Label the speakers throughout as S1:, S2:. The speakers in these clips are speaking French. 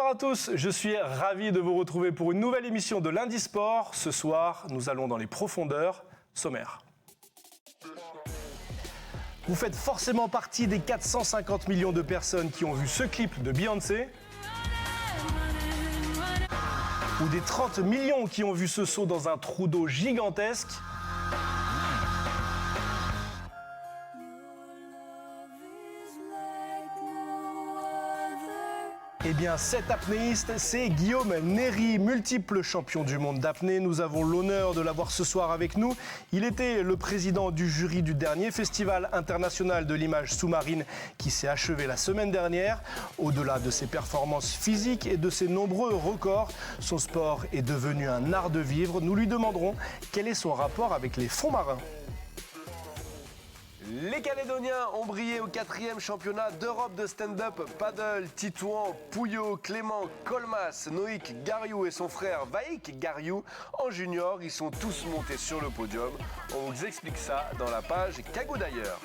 S1: Bonsoir à tous, je suis ravi de vous retrouver pour une nouvelle émission de Lundi Sport. Ce soir, nous allons dans les profondeurs. Sommaire. Vous faites forcément partie des 450 millions de personnes qui ont vu ce clip de Beyoncé. Ou des 30 millions qui ont vu ce saut dans un trou d'eau gigantesque. Eh bien, cet apnéiste, c'est Guillaume Néry, multiple champion du monde d'apnée. Nous avons l'honneur de l'avoir ce soir avec nous. Il était le président du jury du dernier Festival international de l'image sous-marine qui s'est achevé la semaine dernière. Au-delà de ses performances physiques et de ses nombreux records, son sport est devenu un art de vivre. Nous lui demanderons quel est son rapport avec les fonds marins.
S2: Les Calédoniens ont brillé au 4e championnat d'Europe de stand-up paddle. Titouan, Pouillot, Clément, Colmas, Noïc Gariou et son frère Vaïk Gariou en junior, ils sont tous montés sur le podium. On vous explique ça dans la page Cagou d'ailleurs.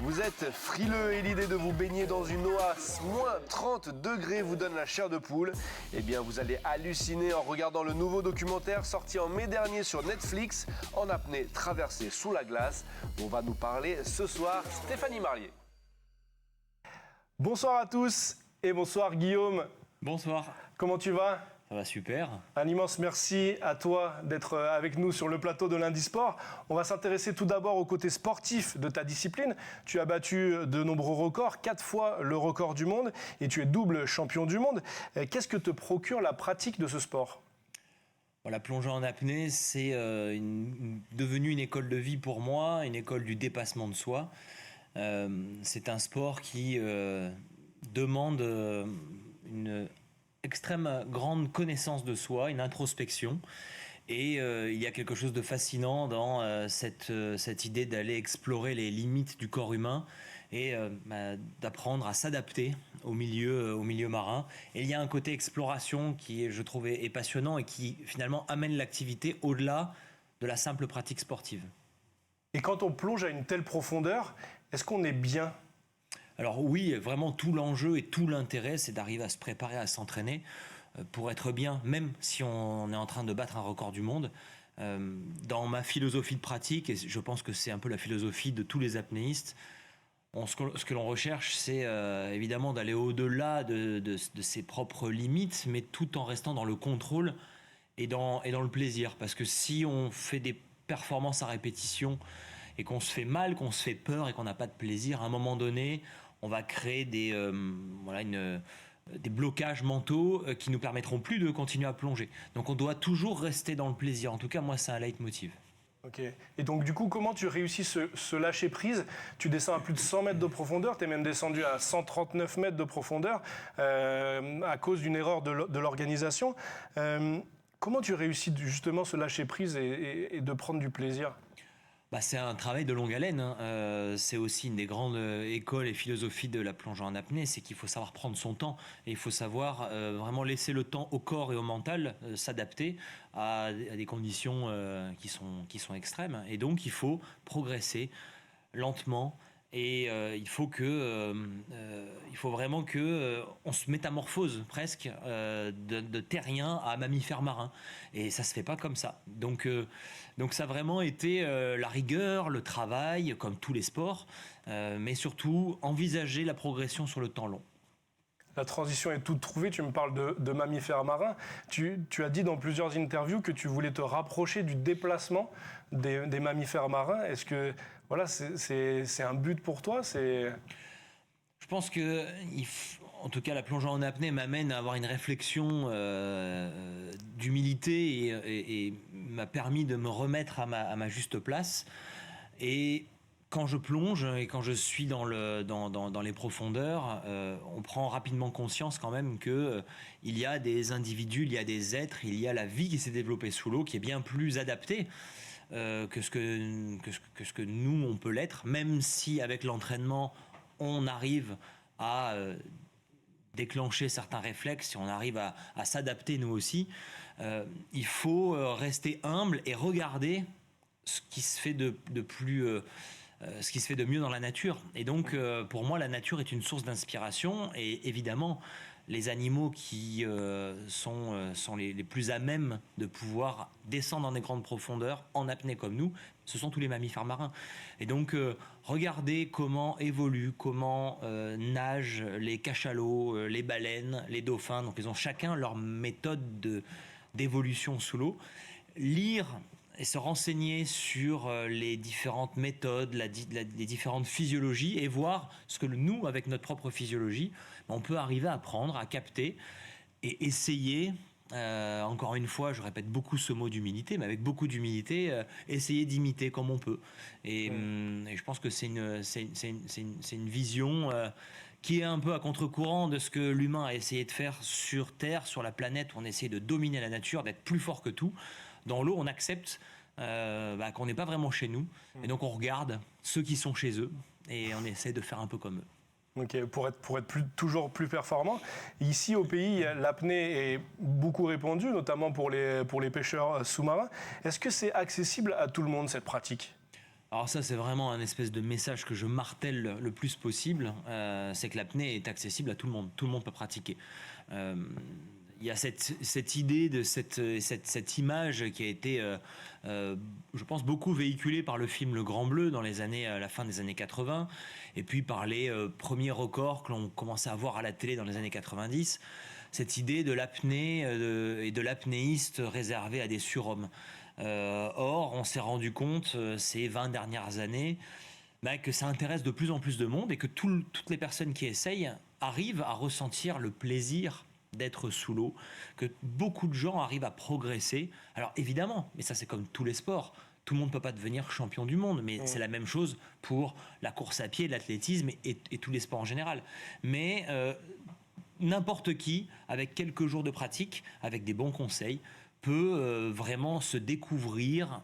S2: Vous êtes frileux et l'idée de vous baigner dans une eau à moins 30 degrés vous donne la chair de poule. Eh bien, vous allez halluciner en regardant le nouveau documentaire sorti en mai dernier sur Netflix, En apnée traversée sous la glace. On va nous parler ce soir Stéphanie Marlier.
S1: Bonsoir à tous et bonsoir Guillaume.
S3: Bonsoir.
S1: Comment tu vas ?
S3: Ça va super.
S1: Un immense merci à toi d'être avec nous sur le plateau de Lundi Sport. On va s'intéresser tout d'abord au côté sportif de ta discipline. Tu as battu de nombreux records, 4 fois le record du monde et tu es double champion du monde. Qu'est-ce que te procure la pratique de ce sport ?
S3: La plongée en apnée, c'est devenu une école de vie pour moi, une école du dépassement de soi. C'est un sport qui demande une extrême grande connaissance de soi, une introspection. Et il y a quelque chose de fascinant dans cette idée d'aller explorer les limites du corps humain et d'apprendre à s'adapter au milieu marin. Et il y a un côté exploration qui, je trouve, est passionnant et qui finalement amène l'activité au-delà de la simple pratique sportive.
S1: Et quand on plonge à une telle profondeur, est-ce qu'on est bien ?
S3: Alors oui, vraiment tout l'enjeu et tout l'intérêt, c'est d'arriver à se préparer, à s'entraîner pour être bien, même si on est en train de battre un record du monde. Dans ma philosophie de pratique, et je pense que c'est un peu la philosophie de tous les apnéistes, ce que l'on recherche, c'est évidemment d'aller au-delà de ses propres limites, mais tout en restant dans le contrôle et dans le plaisir. Parce que si on fait des performances à répétition et qu'on se fait mal, qu'on se fait peur et qu'on n'a pas de plaisir, à un moment donné, on va créer des blocages mentaux qui ne nous permettront plus de continuer à plonger. Donc on doit toujours rester dans le plaisir. En tout cas, moi, c'est un leitmotiv.
S1: Ok. Et donc du coup, comment tu réussis ce lâcher-prise ? Tu descends à plus de 100 mètres de profondeur, tu es même descendu à 139 mètres de profondeur à cause d'une erreur de l'organisation. Comment tu réussis justement ce lâcher-prise et de prendre du plaisir ?
S3: C'est un travail de longue haleine. C'est aussi une des grandes écoles et philosophies de la plongée en apnée, c'est qu'il faut savoir prendre son temps et il faut savoir vraiment laisser le temps au corps et au mental s'adapter à des conditions qui sont extrêmes. Et donc il faut progresser lentement. Et il faut vraiment que on se métamorphose presque de terrien à mammifère marin. Et ça se fait pas comme ça. Donc ça a vraiment été la rigueur, le travail, comme tous les sports, mais surtout envisager la progression sur le temps long.
S1: La transition est toute trouvée, tu me parles de mammifères marins. Tu as dit dans plusieurs interviews que tu voulais te rapprocher du déplacement des mammifères marins. Est-ce que c'est un but pour toi ?
S3: Je pense que, en tout cas, la plongée en apnée m'amène à avoir une réflexion d'humilité et m'a permis de me remettre à ma juste place. Et quand je plonge et quand je suis dans les profondeurs, on prend rapidement conscience quand même que il y a des individus, il y a des êtres, il y a la vie qui s'est développée sous l'eau, qui est bien plus adaptée que ce que nous on peut l'être, même si avec l'entraînement on arrive à déclencher certains réflexes, si on arrive à s'adapter nous aussi. Il faut rester humble et regarder ce qui se fait de mieux dans la nature. Et donc, pour moi, la nature est une source d'inspiration. Et évidemment, les animaux qui sont les plus à même de pouvoir descendre dans des grandes profondeurs en apnée comme nous, ce sont tous les mammifères marins. Et donc, regardez comment évoluent, comment nagent les cachalots, les baleines, les dauphins. Donc, ils ont chacun leur méthode d'évolution sous l'eau. Lire et se renseigner sur les différentes méthodes, les différentes physiologies et voir ce que nous, avec notre propre physiologie, on peut arriver à apprendre, à capter et essayer, encore une fois, je répète beaucoup ce mot d'humilité, mais avec beaucoup d'humilité, essayer d'imiter comme on peut. Et je pense que c'est une vision qui est un peu à contre-courant de ce que l'humain a essayé de faire sur Terre, sur la planète, où on essaie de dominer la nature, d'être plus fort que tout. Dans l'eau, on accepte qu'on n'est pas vraiment chez nous. Et donc, on regarde ceux qui sont chez eux et on essaie de faire un peu comme eux.
S1: Ok, pour être toujours plus performant. Ici, au pays, l'apnée est beaucoup répandue, notamment pour les pêcheurs sous-marins. Est-ce que c'est accessible à tout le monde, cette pratique ?
S3: Alors ça, c'est vraiment un espèce de message que je martèle le plus possible. C'est que l'apnée est accessible à tout le monde. Tout le monde peut pratiquer. Il y a cette idée de cette image qui a été, je pense, beaucoup véhiculée par le film Le Grand Bleu à la fin des années 80, et puis par les premiers records que l'on commençait à voir à la télé dans les années 90. Cette idée de l'apnée et de l'apnéiste réservé à des surhommes. Or, on s'est rendu compte ces 20 dernières années que ça intéresse de plus en plus de monde et que toutes les personnes qui essayent arrivent à ressentir le plaisir d'être sous l'eau, que beaucoup de gens arrivent à progresser. Alors évidemment, mais ça c'est comme tous les sports, tout le monde ne peut pas devenir champion du monde, mais c'est la même chose pour la course à pied, l'athlétisme et tous les sports en général. Mais n'importe qui, avec quelques jours de pratique, avec des bons conseils, peut vraiment se découvrir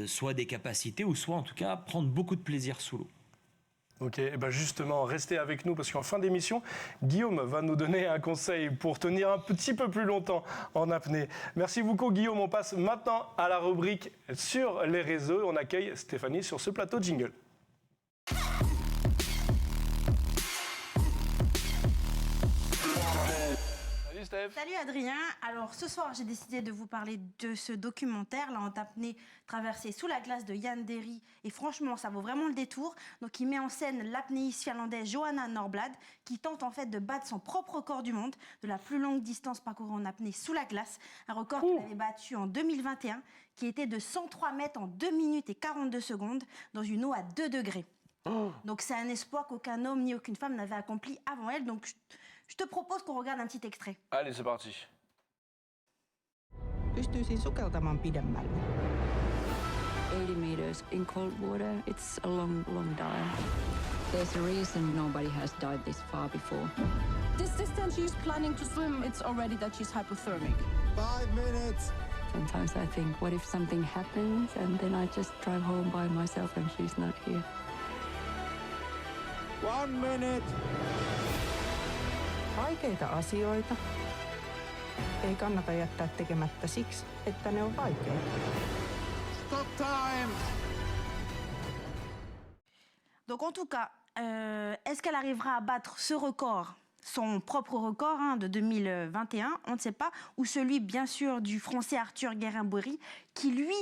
S3: soit des capacités ou soit en tout cas prendre beaucoup de plaisir sous l'eau.
S1: Ok, et ben justement, restez avec nous parce qu'en fin d'émission, Guillaume va nous donner un conseil pour tenir un petit peu plus longtemps en apnée. Merci beaucoup Guillaume, on passe maintenant à la rubrique sur les réseaux. On accueille Stéphanie sur ce plateau jingle.
S4: Salut Adrien, alors ce soir j'ai décidé de vous parler de ce documentaire, là en apnée traversée sous la glace de Jan Derry, et franchement ça vaut vraiment le détour. Donc il met en scène l'apnéiste finlandaise Johanna Nordblad qui tente en fait de battre son propre record du monde de la plus longue distance parcourue en apnée sous la glace, un record qu'elle avait battu en 2021 qui était de 103 mètres en 2 minutes et 42 secondes dans une eau à 2 degrés. Donc c'est un exploit qu'aucun homme ni aucune femme n'avait accompli avant elle, donc je te propose qu'on regarde un petit extrait.
S2: Allez, c'est parti.
S5: Pystyisin sukeltamaan pidemmälle.
S6: 80 meters in cold water, it's a long, long dive. There's a reason nobody has dived this far before.
S7: This distance she's planning to swim, it's already that she's hypothermic.
S5: 5 minutes.
S6: Sometimes I think, what if something happens and then I just drive home by myself and she's not here?
S5: 1 minute. Vaikeita asioita ei kannata jättää tekemättä siksi, että ne on vaikeita. Stop time!
S4: Donc en tout cas, est-ce qu'elle arrivera à battre ce record, son propre record de 2021, on ne sait pas, ou celui bien sûr du français Arthur Guérin-Bory, qui lui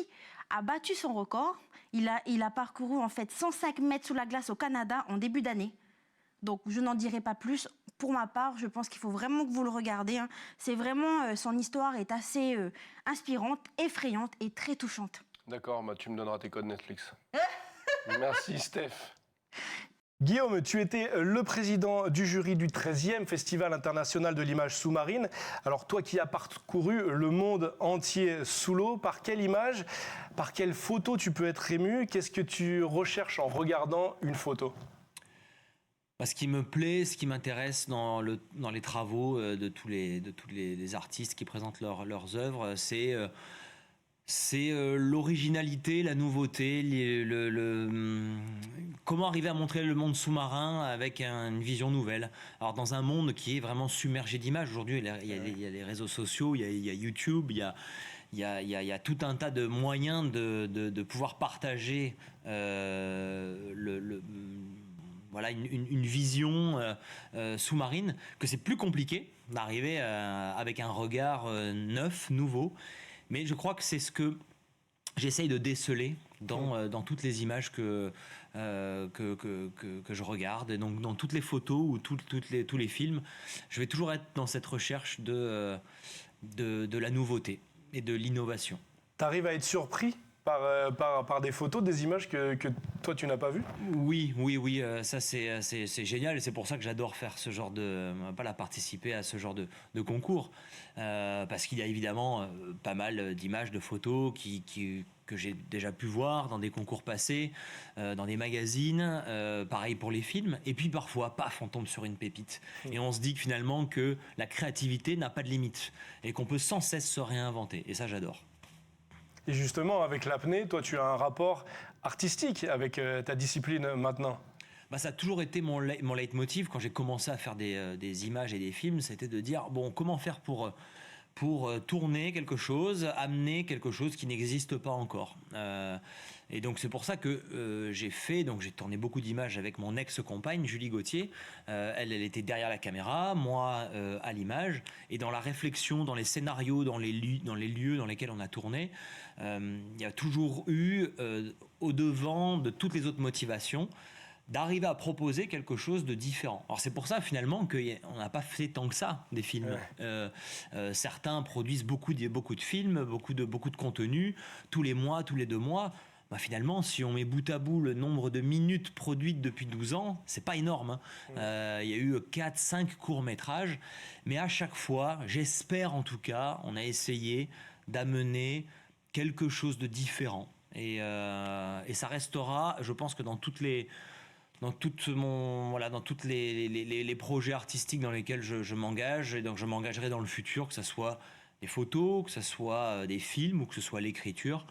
S4: a battu son record. Il a parcouru en fait 105 mètres sous la glace au Canada en début d'année. Donc je n'en dirai pas plus. Pour ma part, je pense qu'il faut vraiment que vous le regardez. C'est vraiment, son histoire est assez inspirante, effrayante et très touchante.
S2: D'accord, tu me donneras tes codes Netflix. Merci Steph.
S1: Guillaume, tu étais le président du jury du 13e Festival international de l'image sous-marine. Alors toi qui as parcouru le monde entier sous l'eau, par quelle image, par quelle photo tu peux être ému? Qu'est-ce que tu recherches en regardant une photo?
S3: Ce qui me plaît, ce qui m'intéresse dans les travaux de tous les artistes qui présentent leurs œuvres, c'est l'originalité, la nouveauté, comment arriver à montrer le monde sous-marin avec une vision nouvelle. Alors dans un monde qui est vraiment submergé d'images, aujourd'hui il y a les réseaux sociaux, il y a YouTube, il y a tout un tas de moyens de pouvoir partager voilà, une vision sous-marine, que c'est plus compliqué d'arriver avec un regard neuf, nouveau. Mais je crois que c'est ce que j'essaye de déceler dans toutes les images que je regarde, et donc dans toutes les photos ou tous les films. Je vais toujours être dans cette recherche de la nouveauté et de l'innovation.
S1: T'arrives à être surpris par des photos, des images que toi tu n'as pas vues?
S3: Oui, ça c'est génial, et c'est pour ça que j'adore faire ce genre participer à ce genre de concours, parce qu'il y a évidemment pas mal d'images, de photos que j'ai déjà pu voir dans des concours passés, dans des magazines, pareil pour les films, et puis parfois, paf, on tombe sur une pépite, et on se dit que finalement que la créativité n'a pas de limite, et qu'on peut sans cesse se réinventer, et ça j'adore.
S1: Et justement, avec l'apnée, toi, tu as un rapport artistique avec ta discipline maintenant.
S3: Ça a toujours été mon leitmotiv quand j'ai commencé à faire des images et des films, c'était de dire, bon, comment faire pour tourner quelque chose, amener quelque chose qui n'existe pas encore. Et donc c'est pour ça que j'ai tourné beaucoup d'images avec mon ex-compagne Julie Gauthier. Elle était derrière la caméra, moi à l'image, et dans la réflexion, dans les scénarios, dans les lieux dans lesquels on a tourné, il y a toujours eu au devant de toutes les autres motivations d'arriver à proposer quelque chose de différent. Alors c'est pour ça finalement qu'on n'a pas fait tant que ça des films. Ouais. Certains produisent beaucoup de films, beaucoup de contenu, tous les mois, tous les 2 mois. Finalement, si on met bout à bout le nombre de minutes produites depuis 12 ans, c'est pas énorme. Il y a eu 4-5 courts-métrages, mais à chaque fois, j'espère en tout cas, on a essayé d'amener quelque chose de différent. Et ça restera, je pense que dans tous les projets artistiques dans lesquels je m'engage, et donc je m'engagerai dans le futur, que ce soit des photos, que ce soit des films ou que ce soit l'écriture,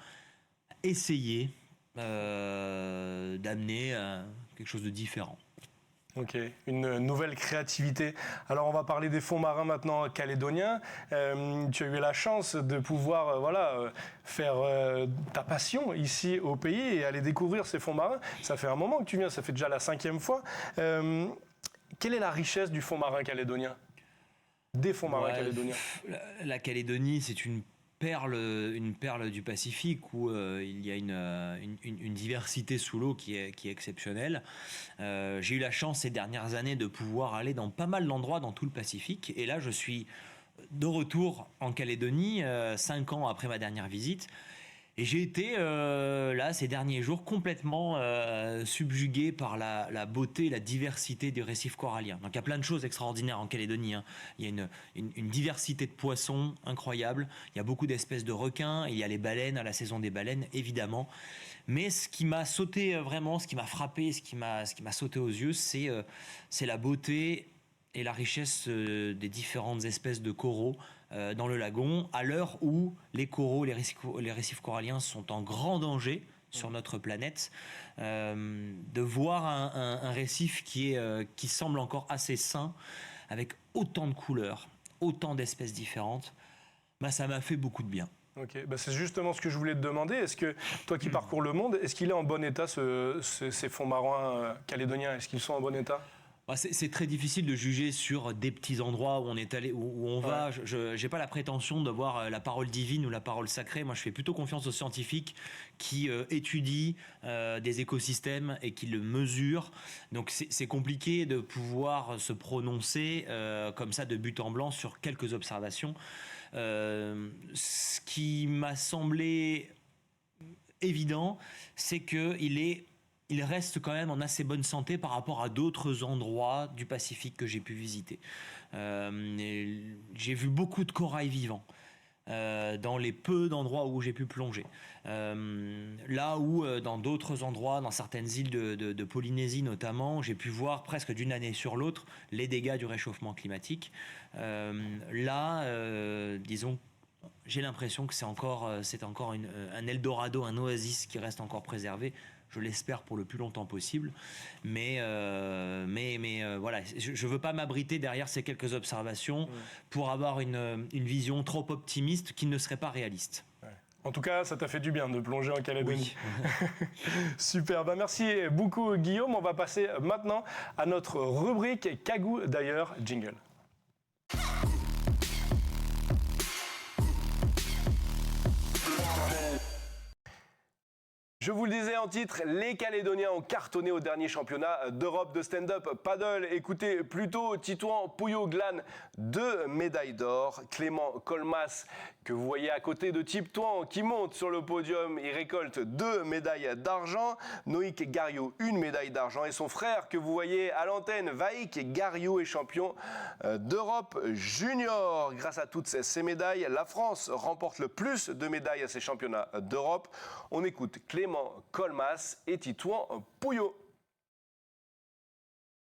S3: essayer d'amener quelque chose de différent.
S1: Ok, une nouvelle créativité. Alors on va parler des fonds marins maintenant calédoniens. Tu as eu la chance de pouvoir faire ta passion ici au pays et aller découvrir ces fonds marins. Ça fait un moment que tu viens, ça fait déjà la 5e fois. Quelle est la richesse du fond marin calédonien? Des fonds marins calédoniens.
S3: La Calédonie, c'est une perle du Pacifique où il y a une diversité sous l'eau qui est exceptionnelle. J'ai eu la chance ces dernières années de pouvoir aller dans pas mal d'endroits dans tout le Pacifique, et là je suis de retour en Calédonie 5 ans après ma dernière visite. Et j'ai été, là, ces derniers jours, complètement subjugué par la beauté, la diversité des récifs coralliens. Donc il y a plein de choses extraordinaires en Calédonie. Il y a une diversité de poissons incroyable. Il y a beaucoup d'espèces de requins. Il y a les baleines, à la saison des baleines, évidemment. Mais ce qui m'a sauté vraiment, ce qui m'a frappé, ce qui m'a sauté aux yeux, c'est la beauté et la richesse des différentes espèces de coraux dans le lagon, à l'heure où les coraux, les récifs coralliens sont en grand danger sur notre planète. De voir un récif qui semble encore assez sain, avec autant de couleurs, autant d'espèces différentes, ça m'a fait beaucoup de bien.
S1: Ok, c'est justement ce que je voulais te demander. Est-ce que toi qui parcours le monde, est-ce qu'il est en bon état ces fonds marins calédoniens? Est-ce qu'ils sont en bon état?
S3: C'est très difficile de juger sur des petits endroits où on est allé, où on va. Je n'ai pas la prétention d'avoir la parole divine ou la parole sacrée. Moi, je fais plutôt confiance aux scientifiques qui étudient des écosystèmes et qui le mesurent. Donc, c'est compliqué de pouvoir se prononcer comme ça de but en blanc sur quelques observations. Ce qui m'a semblé évident, c'est qu'il reste quand même en assez bonne santé par rapport à d'autres endroits du Pacifique que j'ai pu visiter. J'ai vu beaucoup de corail vivant dans les peu d'endroits où j'ai pu plonger. Là où dans d'autres endroits, dans certaines îles de Polynésie notamment, j'ai pu voir presque d'une année sur l'autre les dégâts du réchauffement climatique. Disons, j'ai l'impression que c'est encore un Eldorado, un oasis qui reste encore préservé. Je l'espère pour le plus longtemps possible, mais voilà, je veux pas m'abriter derrière ces quelques observations pour avoir une vision trop optimiste qui ne serait pas réaliste.
S1: En tout cas, ça t'a fait du bien de plonger en Calédonie.
S3: Oui.
S1: Super, merci beaucoup Guillaume. On va passer maintenant à notre rubrique Kagou d'ailleurs, jingle. Je vous le disais en titre, les Calédoniens ont cartonné au dernier championnat d'Europe de stand-up paddle. Écoutez plutôt Titouan Pouillot-Glane, 2 médailles d'or. Clément Colmas, que vous voyez à côté de Tiptouan, qui monte sur le podium, il récolte 2 médailles d'argent. Noïc Gariou, 1 médaille d'argent. Et son frère, que vous voyez à l'antenne, Vaïk Gariou, est champion d'Europe junior. Grâce à toutes ces médailles, la France remporte le plus de médailles à ces championnats d'Europe. On écoute Clément Colmas et Titouan Pouillot.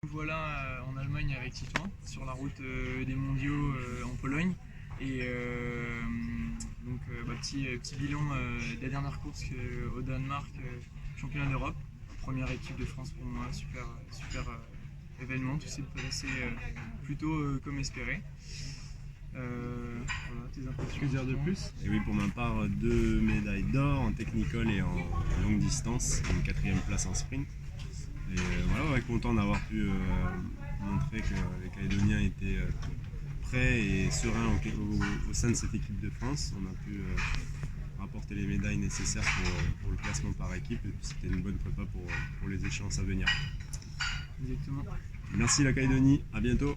S8: Voilà en Allemagne avec Titouan, sur la route des mondiaux en Pologne. Et donc petit bilan de la dernière course au Danemark, championnat d'Europe. Première équipe de France pour moi, super événement, tout s'est passé plutôt comme espéré. Voilà, tes impressions.
S9: Que dire de plus? Et oui, pour ma part, 2 médailles d'or en technical et en longue distance, une 4e place en sprint. Et voilà, ouais, content d'avoir pu montrer que les Calédoniens étaient prêts et sereins au sein de cette équipe de France. On a pu rapporter les médailles nécessaires pour le classement par équipe, et puis c'était une bonne prépa pour les échéances à venir.
S8: Exactement.
S9: Merci la Calédonie, à bientôt.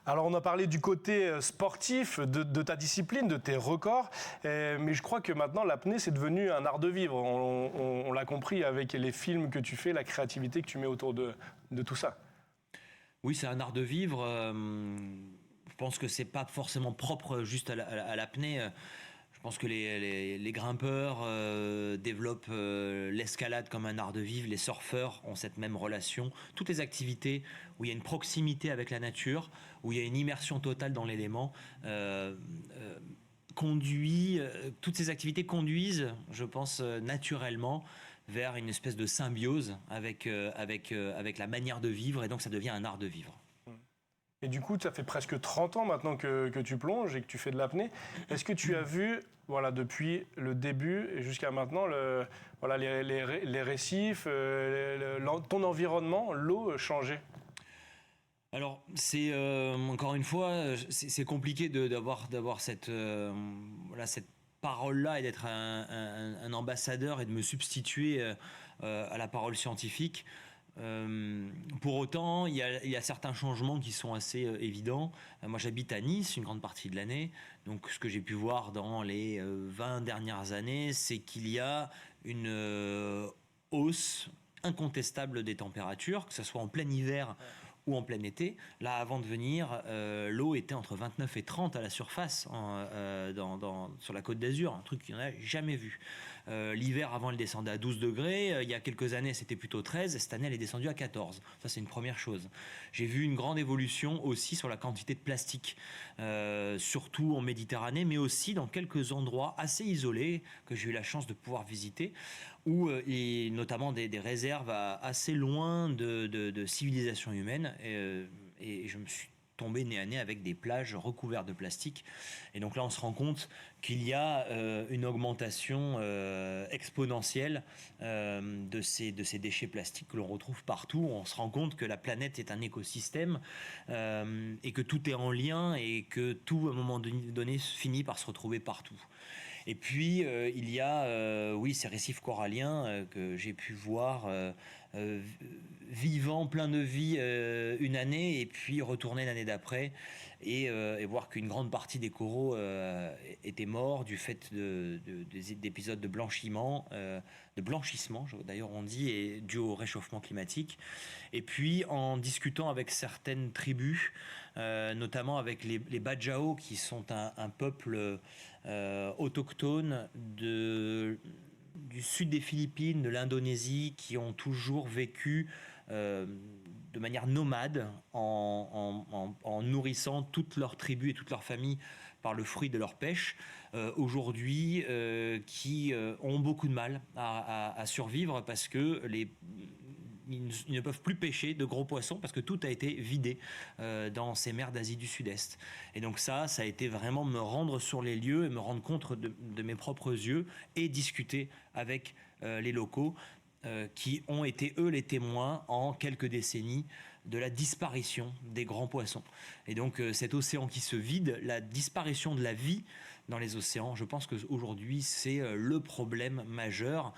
S1: Alors on a parlé du côté sportif, de ta discipline, de tes records, mais je crois que maintenant l'apnée c'est devenu un art de vivre. On l'a compris avec les films que tu fais, la créativité que tu mets autour de tout ça.
S3: Oui, c'est un art de vivre. Je pense que c'est pas forcément propre juste à l'apnée. Je pense que les grimpeurs développent l'escalade comme un art de vivre. Les surfeurs ont cette même relation. Toutes les activités où il y a une proximité avec la nature, où il y a une immersion totale dans l'élément, toutes ces activités conduisent, je pense, naturellement vers une espèce de symbiose avec la manière de vivre, et donc ça devient un art de vivre.
S1: Et du coup, ça fait presque 30 ans maintenant que tu plonges et que tu fais de l'apnée. Est-ce que tu as vu, voilà, depuis le début et jusqu'à maintenant, les récifs, ton environnement, l'eau changer?
S3: Alors, c'est encore une fois, c'est compliqué d'avoir cette parole-là et d'être un ambassadeur et de me substituer à la parole scientifique. Pour autant, il y a certains changements qui sont assez évidents. Moi, j'habite à Nice une grande partie de l'année. Donc, ce que j'ai pu voir dans les 20 dernières années, c'est qu'il y a une hausse incontestable des températures, que ce soit en plein hiver ou en plein été. Là, avant de venir, l'eau était entre 29 et 30 à la surface sur la Côte d'Azur, un truc qu'on n'a jamais vu. L'hiver, avant, elle descendait à 12 degrés. Il y a quelques années, c'était plutôt 13. Cette année, elle est descendue à 14. Ça, c'est une première chose. J'ai vu une grande évolution aussi sur la quantité de plastique, surtout en Méditerranée, mais aussi dans quelques endroits assez isolés que j'ai eu la chance de pouvoir visiter, où et notamment des réserves assez loin de civilisation humaine. Et je me suis tombé nez à nez avec des plages recouvertes de plastique. Et donc là, on se rend compte qu'il y a une augmentation exponentielle de ces déchets plastiques que l'on retrouve partout. On se rend compte que la planète est un écosystème et que tout est en lien et que tout, à un moment donné, finit par se retrouver partout. Et puis, il y a, ces récifs coralliens que j'ai pu voir vivant, plein de vie une année, et puis retourner l'année d'après et voir qu'une grande partie des coraux étaient morts du fait d'épisodes de blanchiment, d'ailleurs on dit, et dû au réchauffement climatique. Et puis en discutant avec certaines tribus, notamment avec les Bajau, qui sont un peuple autochtone du sud des Philippines, de l'Indonésie, qui ont toujours vécu de manière nomade en nourrissant toute leur tribu et toute leur famille par le fruit de leur pêche, aujourd'hui qui ont beaucoup de mal à survivre parce que ils ne peuvent plus pêcher de gros poissons parce que tout a été vidé dans ces mers d'Asie du Sud-Est. Et donc ça a été vraiment me rendre sur les lieux et me rendre compte de mes propres yeux et discuter avec les locaux qui ont été, eux, les témoins en quelques décennies de la disparition des grands poissons. Et donc cet océan qui se vide, la disparition de la vie dans les océans, je pense qu'aujourd'hui c'est le problème majeur.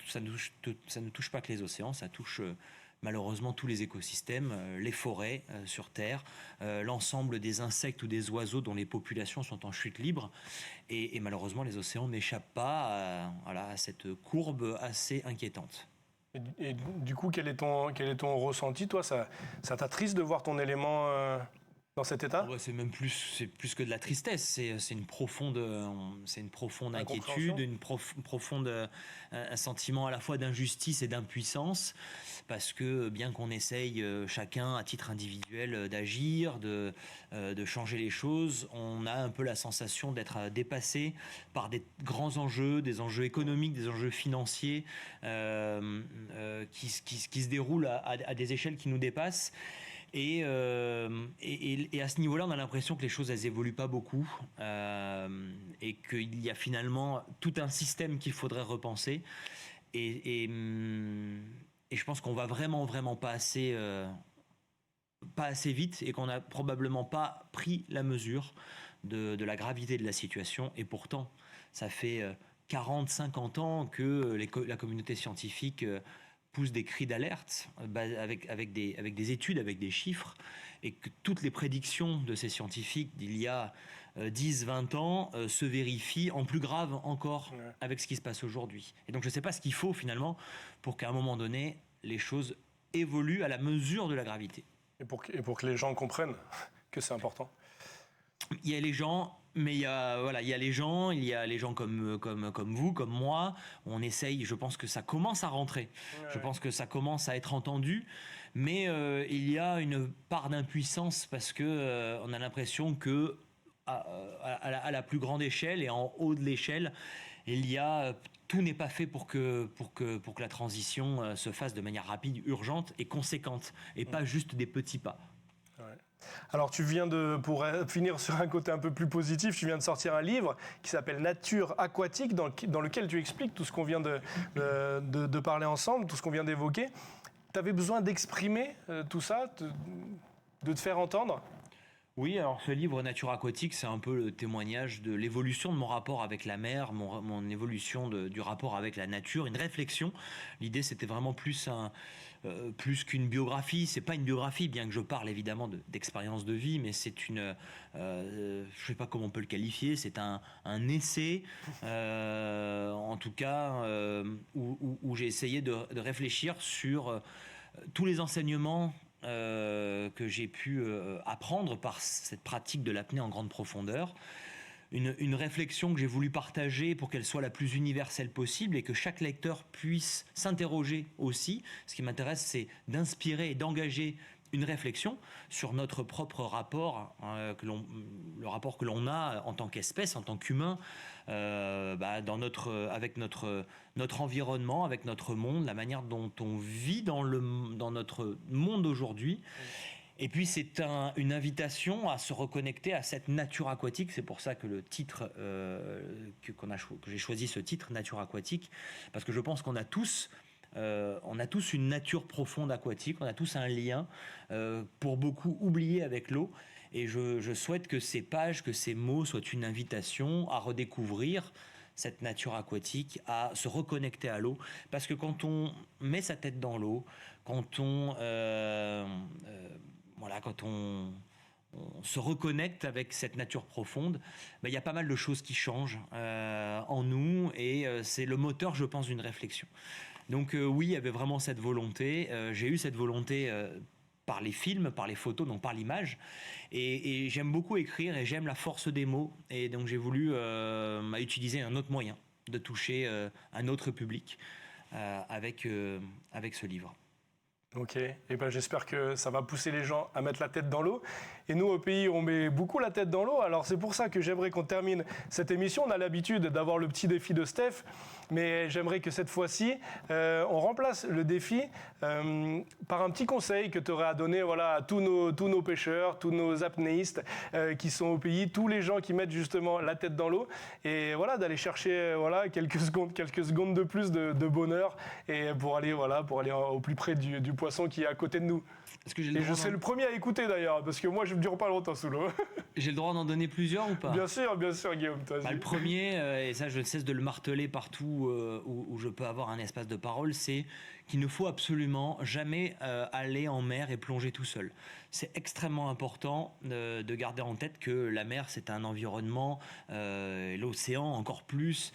S3: Ça ne touche pas que les océans, ça touche malheureusement tous les écosystèmes, les forêts sur Terre, l'ensemble des insectes ou des oiseaux dont les populations sont en chute libre. Et malheureusement les océans n'échappent pas à cette courbe assez inquiétante.
S1: Et du coup, quel est ton ressenti, toi? Ça t'attriste de voir ton élément dans cet état?
S3: C'est plus que de la tristesse. C'est une profonde inquiétude, un sentiment à la fois d'injustice et d'impuissance, parce que bien qu'on essaye chacun à titre individuel d'agir, de changer les choses, on a un peu la sensation d'être dépassé par des grands enjeux, des enjeux économiques, des enjeux financiers qui se déroulent à des échelles qui nous dépassent. Et à ce niveau-là, on a l'impression que les choses, elles évoluent pas beaucoup et qu'il y a finalement tout un système qu'il faudrait repenser. Et je pense qu'on va vraiment pas assez vite et qu'on n'a probablement pas pris la mesure de la gravité de la situation. Et pourtant, ça fait 40, 50 ans que la communauté scientifique pousse des cris d'alerte avec des études, avec des chiffres, et que toutes les prédictions de ces scientifiques d'il y a 10, 20 ans se vérifient en plus grave encore avec ce qui se passe aujourd'hui. Et donc je ne sais pas ce qu'il faut finalement pour qu'à un moment donné, les choses évoluent à la mesure de la gravité.
S1: Et pour que les gens comprennent que c'est important.
S3: Il y a les gens, mais il y a les gens comme vous, comme moi. On essaye, je pense que ça commence à rentrer. Ouais. Je pense que ça commence à être entendu, mais il y a une part d'impuissance parce que on a l'impression que à la plus grande échelle et en haut de l'échelle, tout n'est pas fait pour que la transition se fasse de manière rapide, urgente et conséquente, et pas juste des petits pas.
S1: Ouais. Alors pour finir sur un côté un peu plus positif, tu viens de sortir un livre qui s'appelle Nature aquatique, dans lequel tu expliques tout ce qu'on vient de parler ensemble, tout ce qu'on vient d'évoquer. Tu avais besoin d'exprimer tout ça, de te faire entendre?
S3: Oui, alors ce livre Nature aquatique, c'est un peu le témoignage de l'évolution de mon rapport avec la mer, mon évolution du rapport avec la nature, une réflexion. L'idée, c'était vraiment plus qu'une biographie. C'est pas une biographie, bien que je parle évidemment d'expérience de vie, mais c'est je sais pas comment on peut le qualifier. C'est un essai, en tout cas, où j'ai essayé de réfléchir sur tous les enseignements que j'ai pu apprendre par cette pratique de l'apnée en grande profondeur. Une réflexion que j'ai voulu partager pour qu'elle soit la plus universelle possible et que chaque lecteur puisse s'interroger aussi. Ce qui m'intéresse, c'est d'inspirer et d'engager une réflexion sur notre propre rapport, le rapport que l'on a en tant qu'espèce, en tant qu'humain, avec notre environnement, avec notre monde, la manière dont on vit dans notre monde aujourd'hui. Et puis c'est une invitation à se reconnecter à cette nature aquatique. C'est pour ça que le titre que j'ai choisi ce titre, Nature aquatique, parce que je pense qu'on a tous une nature profonde aquatique, on a tous un lien, pour beaucoup oublié avec l'eau. Et je souhaite que ces pages, que ces mots soient une invitation à redécouvrir cette nature aquatique, à se reconnecter à l'eau. Parce que quand on met sa tête dans l'eau, quand on se reconnecte avec cette nature profonde, il y a pas mal de choses qui changent en nous, et c'est le moteur, je pense, d'une réflexion. Donc oui, il y avait vraiment cette volonté. J'ai eu cette volonté par les films, par les photos, donc par l'image. Et j'aime beaucoup écrire et j'aime la force des mots. Et donc j'ai voulu utiliser un autre moyen de toucher un autre public avec ce livre.
S1: Ok, et ben j'espère que ça va pousser les gens à mettre la tête dans l'eau. Et nous, au pays, on met beaucoup la tête dans l'eau. Alors c'est pour ça que j'aimerais qu'on termine cette émission. On a l'habitude d'avoir le petit défi de Steph, mais j'aimerais que cette fois-ci, on remplace le défi par un petit conseil que tu aurais à donner à tous nos pêcheurs, tous nos apnéistes qui sont au pays, tous les gens qui mettent justement la tête dans l'eau. Et voilà, d'aller chercher quelques secondes de plus de bonheur et pour aller au plus près du poisson qui est à côté de nous. Et je serai le premier à écouter d'ailleurs, parce que moi je ne dure pas longtemps sous l'eau.
S3: J'ai le droit d'en donner plusieurs ou pas ?
S1: Bien sûr Guillaume.
S3: Le premier, et ça je ne cesse de le marteler partout où je peux avoir un espace de parole, c'est qu'il ne faut absolument jamais aller en mer et plonger tout seul. C'est extrêmement important de garder en tête que la mer c'est un environnement, l'océan encore plus,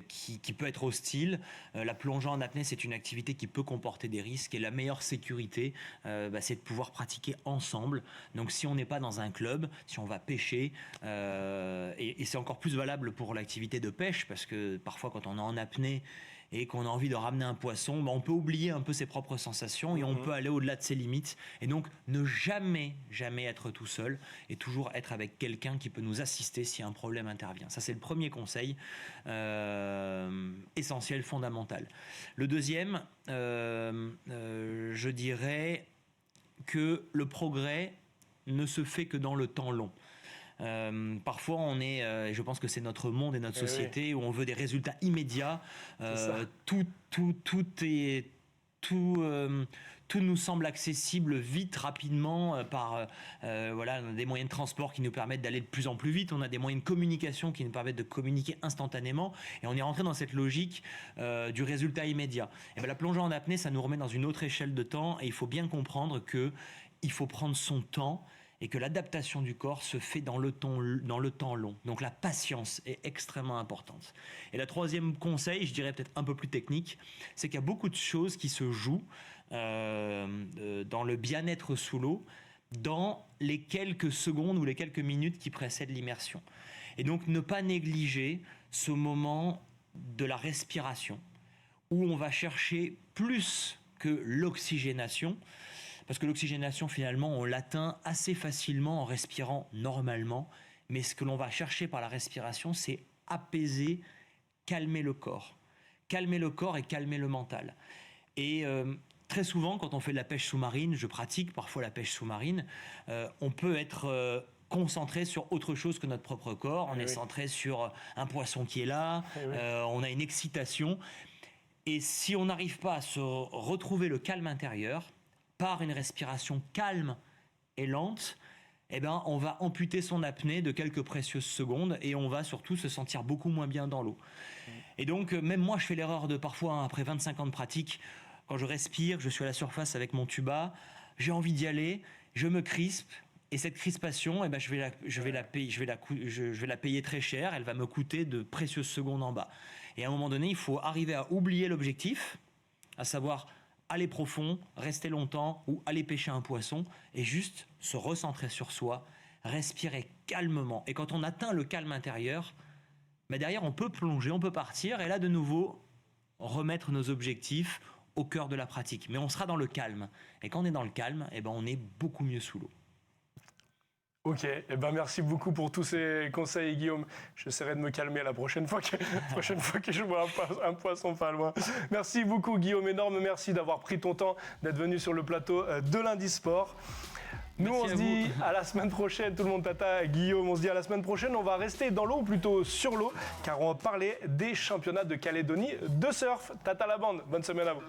S3: qui peut être hostile. La plongée en apnée c'est une activité qui peut comporter des risques et la meilleure sécurité c'est de pouvoir pratiquer ensemble. Donc si on n'est pas dans un club, si on va pêcher, et c'est encore plus valable pour l'activité de pêche parce que parfois quand on est en apnée et qu'on a envie de ramener un poisson, on peut oublier un peu ses propres sensations et on peut aller au-delà de ses limites. Et donc, ne jamais être tout seul et toujours être avec quelqu'un qui peut nous assister si un problème intervient. Ça, c'est le premier conseil essentiel, fondamental. Le deuxième, je dirais que le progrès ne se fait que dans le temps long. Parfois on est, je pense que c'est notre monde et notre société où on veut des résultats immédiats, tout nous semble accessible vite, rapidement, par des moyens de transport qui nous permettent d'aller de plus en plus vite, on a des moyens de communication qui nous permettent de communiquer instantanément et on est rentré dans cette logique du résultat immédiat. Et la plongée en apnée, ça nous remet dans une autre échelle de temps et il faut bien comprendre qu'il faut prendre son temps et que l'adaptation du corps se fait dans le temps long. Donc la patience est extrêmement importante. Et le troisième conseil, je dirais peut-être un peu plus technique, c'est qu'il y a beaucoup de choses qui se jouent dans le bien-être sous l'eau, dans les quelques secondes ou les quelques minutes qui précèdent l'immersion. Et donc ne pas négliger ce moment de la respiration, où on va chercher plus que l'oxygénation, parce que l'oxygénation, finalement, on l'atteint assez facilement en respirant normalement. Mais ce que l'on va chercher par la respiration, c'est apaiser, calmer le corps. Calmer le corps et calmer le mental. Et très souvent, quand on fait de la pêche sous-marine, je pratique parfois la pêche sous-marine, on peut être concentré sur autre chose que notre propre corps. On est centré sur un poisson qui est là, on a une excitation. Et si on n'arrive pas à se retrouver le calme intérieur, par une respiration calme et lente, on va amputer son apnée de quelques précieuses secondes et on va surtout se sentir beaucoup moins bien dans l'eau. Et donc, même moi, je fais l'erreur de parfois, après 25 ans de pratique, quand je respire, je suis à la surface avec mon tuba, j'ai envie d'y aller, je me crispe, et cette crispation, je vais la payer très cher, elle va me coûter de précieuses secondes en bas. Et à un moment donné, il faut arriver à oublier l'objectif, à savoir aller profond, rester longtemps ou aller pêcher un poisson et juste se recentrer sur soi, respirer calmement. Et quand on atteint le calme intérieur, derrière on peut plonger, on peut partir et là de nouveau remettre nos objectifs au cœur de la pratique. Mais on sera dans le calme. Et quand on est dans le calme, on est beaucoup mieux sous l'eau.
S1: Ok, merci beaucoup pour tous ces conseils Guillaume. J'essaierai de me calmer la prochaine fois que je vois un poisson pas loin. Merci beaucoup Guillaume, énorme merci d'avoir pris ton temps, d'être venu sur le plateau de Lundi Sport. Nous on se dit à la semaine prochaine, tout le monde tata, Guillaume, on se dit à la semaine prochaine, on va rester dans l'eau, ou plutôt sur l'eau, car on va parler des championnats de Calédonie de surf. Tata la bande, bonne semaine à vous.